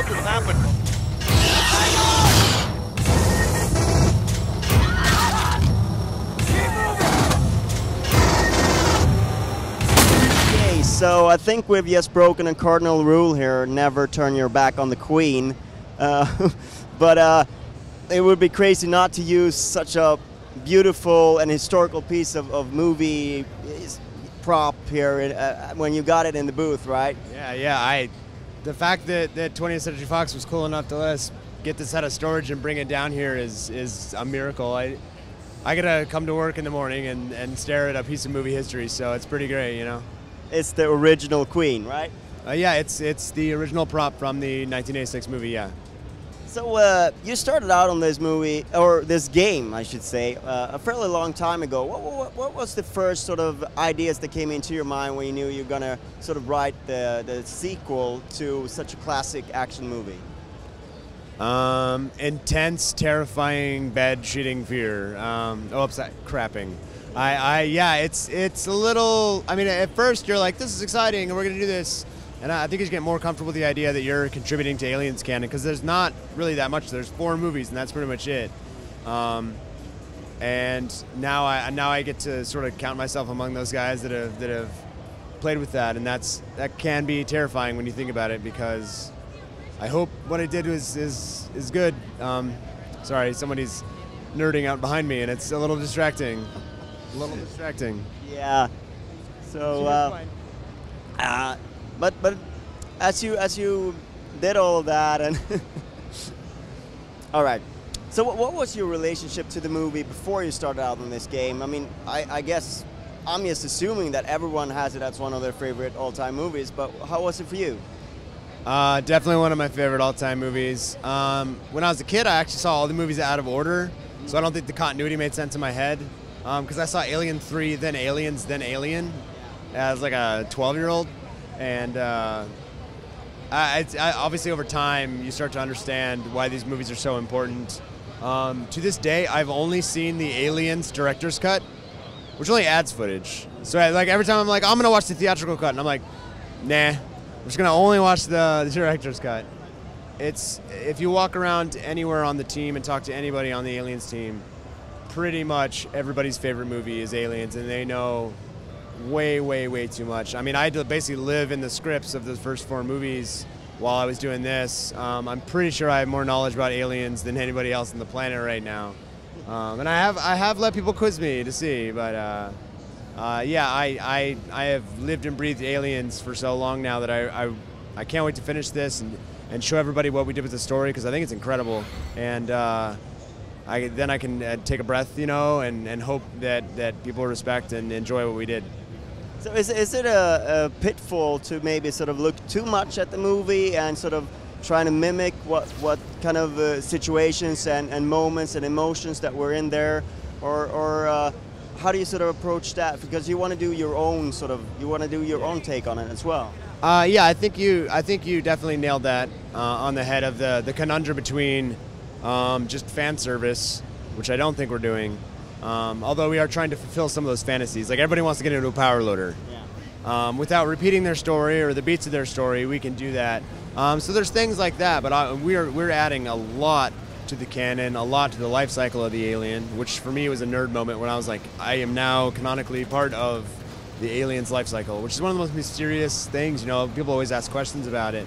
fuck just happened? Okay, so I think we've just broken a cardinal rule here: never turn your back on the Queen. But it would be crazy not to use such a beautiful and historical piece of movie prop here when you got it in the booth, right? Yeah. The fact that 20th Century Fox was cool enough to let us get this out of storage and bring it down here is a miracle. I gotta come to work in the morning and stare at a piece of movie history, so it's pretty great, you know. It's the original Queen, right? Yeah, it's the original prop from the 1986 movie, yeah. So you started out on this movie, or this game, I should say, a fairly long time ago. What was the first sort of ideas that came into your mind when you knew you were gonna sort of write the sequel to such a classic action movie? Intense, terrifying, bed-sheeting fear. Crapping. Yeah, it's a little. I mean, at first you're like, this is exciting, and we're gonna do this. And I think you get more comfortable with the idea that you're contributing to Aliens canon, because there's not really that much. There's 4 movies, and that's pretty much it. And now I get to sort of count myself among those guys that have played with that, and that can be terrifying when you think about it, because I hope what I did is good. Sorry, somebody's nerding out behind me, and it's a little distracting. Yeah. So. But as you did all of that, and all right. So what was your relationship to the movie before you started out in this game? I mean, I guess I'm just assuming that everyone has it as one of their favorite all-time movies. But how was it for you? Definitely one of my favorite all-time movies. When I was a kid, I actually saw all the movies out of order, so I don't think the continuity made sense in my head. Because I saw Alien 3, then Aliens, then Alien, as like a 12-year-old. And obviously over time you start to understand why these movies are so important. To this day, I've only seen the Aliens director's cut, which only adds footage. So like every time I'm like, I'm gonna watch the theatrical cut, and I'm like, nah, I'm just gonna only watch the director's cut. If you walk around anywhere on the team and talk to anybody on the Aliens team, pretty much everybody's favorite movie is Aliens, and they know way too much. I mean, I had to basically live in the scripts of the first 4 movies while I was doing this. I'm pretty sure I have more knowledge about Aliens than anybody else on the planet right now. And I have let people quiz me to see, but yeah, I have lived and breathed Aliens for so long now that I can't wait to finish this and show everybody what we did with the story, because I think it's incredible. And then I can take a breath, you know, and hope that people respect and enjoy what we did. So is it a pitfall to maybe sort of look too much at the movie and sort of trying to mimic what kind of situations and moments and emotions that were in there, or how do you sort of approach that? Because you want to do your own own take on it as well. Yeah, I think you definitely nailed that on the head of the conundrum between just fan service, which I don't think we're doing. Although we are trying to fulfill some of those fantasies. Like everybody wants to get into a power loader. Yeah. Without repeating their story or the beats of their story, we can do that. So there's things like that, but we're adding a lot to the canon, a lot to the life cycle of the alien, which for me was a nerd moment when I was like, I am now canonically part of the alien's life cycle, which is one of the most mysterious things. You know, people always ask questions about it.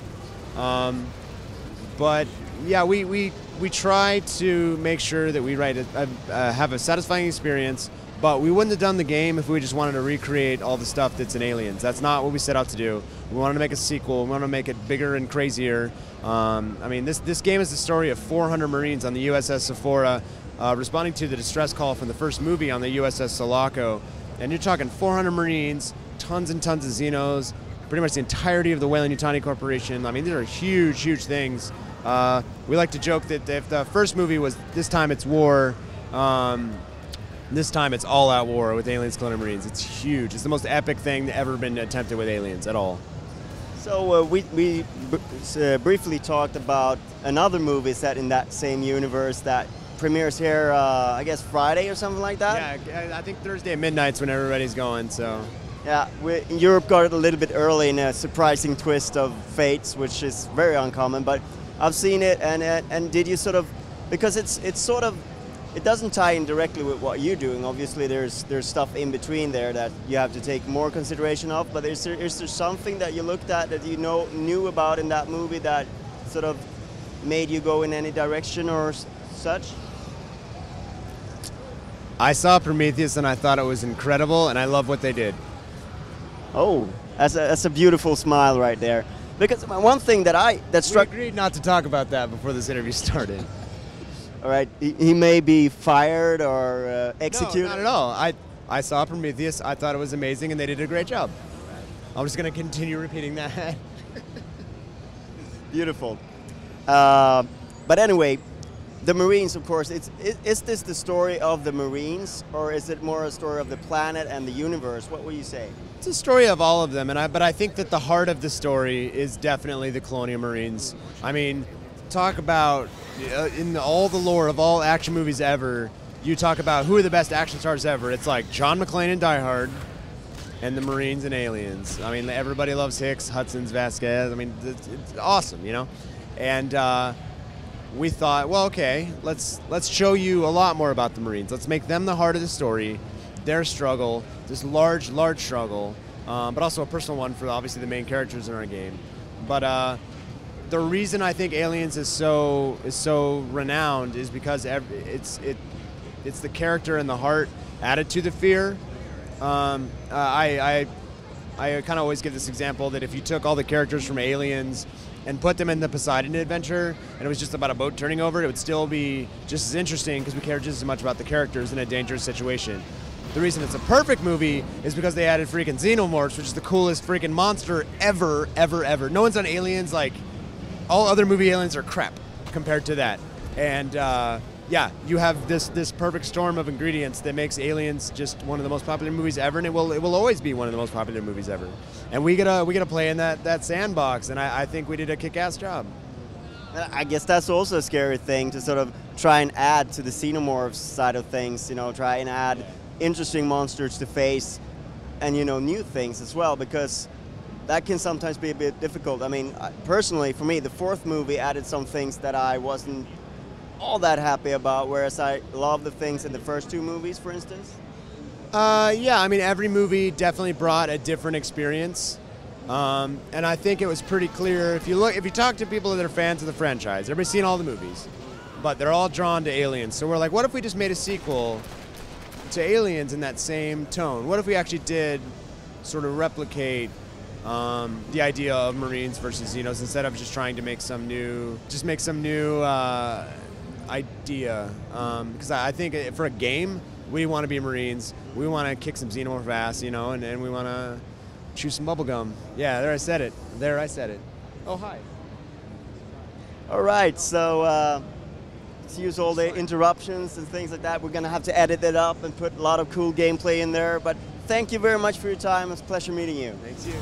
But yeah, we try to make sure that we have a satisfying experience, but we wouldn't have done the game if we just wanted to recreate all the stuff that's in Aliens. That's not what we set out to do. We wanted to make a sequel. We wanted to make it bigger and crazier. I mean, this game is the story of 400 Marines on the USS Sephora responding to the distress call from the first movie on the USS Sulaco. And you're talking 400 Marines, tons and tons of Xenos, pretty much the entirety of the Weyland-Yutani Corporation. I mean, these are huge, huge things. We like to joke that if the first movie was This Time It's War, this time it's all-out war with Aliens, Colonial Marines. It's huge. It's the most epic thing ever been attempted with Aliens at all. So we briefly talked about another movie set in that same universe that premieres here, I guess Friday or something like that? Yeah, I think Thursday at midnight's when everybody's going, so. Yeah, Europe got it a little bit early in a surprising twist of fates, which is very uncommon, but I've seen it, and did you sort of, because it's sort of, it doesn't tie in directly with what you're doing. Obviously, there's stuff in between there that you have to take more consideration of. But is there something that you looked at that you knew about in that movie that sort of made you go in any direction or such? I saw Prometheus and I thought it was incredible, and I love what they did. Oh, that's a beautiful smile right there. Because one thing that struck. We agreed not to talk about that before this interview started. All right, he may be fired or executed. No, not at all. I saw Prometheus. I thought it was amazing, and they did a great job. I'm just going to continue repeating that. Beautiful. But anyway, the Marines, of course. Is this the story of the Marines, or is it more a story of the planet and the universe? What would you say? It's a story of all of them, but I think that the heart of the story is definitely the Colonial Marines. I mean, talk about in all the lore of all action movies ever, you talk about who are the best action stars ever. It's like John McClane in Die Hard, and the Marines and Aliens. I mean, everybody loves Hicks, Hudson's, Vasquez. I mean, it's awesome, you know. And we thought, well, okay, let's show you a lot more about the Marines. Let's make them the heart of the story, their struggle, this large struggle, but also a personal one for obviously the main characters in our game. But the reason I think Aliens is so renowned is because it's the character and the heart added to the fear. I kind of always give this example that if you took all the characters from Aliens and put them in the Poseidon adventure, and it was just about a boat turning over, it would still be just as interesting because we care just as much about the characters in a dangerous situation. The reason it's a perfect movie is because they added freaking xenomorphs, which is the coolest freaking monster ever, ever, ever. No one's done Aliens like all other movie Aliens are crap compared to that. And yeah, you have this perfect storm of ingredients that makes Aliens just one of the most popular movies ever, and it will always be one of the most popular movies ever. And we gotta play in that sandbox, and I think we did a kick-ass job. I guess that's also a scary thing, to sort of try and add to the xenomorphs side of things. You know, try and add interesting monsters to face, and new things as well, because that can sometimes be a bit difficult. I mean, personally, for me, the fourth movie added some things that I wasn't all that happy about, whereas I love the things in the first two movies, for instance. Yeah, I mean, every movie definitely brought a different experience, and I think it was pretty clear. If you talk to people that are fans of the franchise, everybody's seen all the movies, but they're all drawn to Aliens. So we're like, what if we just made a sequel to Aliens in that same tone? What if we actually did sort of replicate the idea of Marines versus Xenos, instead of just trying to make some new idea? Because I think for a game, we want to be Marines. We want to kick some Xenomorph ass, and we want to chew some bubblegum. Yeah, there I said it. Oh, hi. All right, so excuse all the interruptions and things like that. We're going to have to edit it up and put a lot of cool gameplay in there. But thank you very much for your time. It's a pleasure meeting you. Thanks you.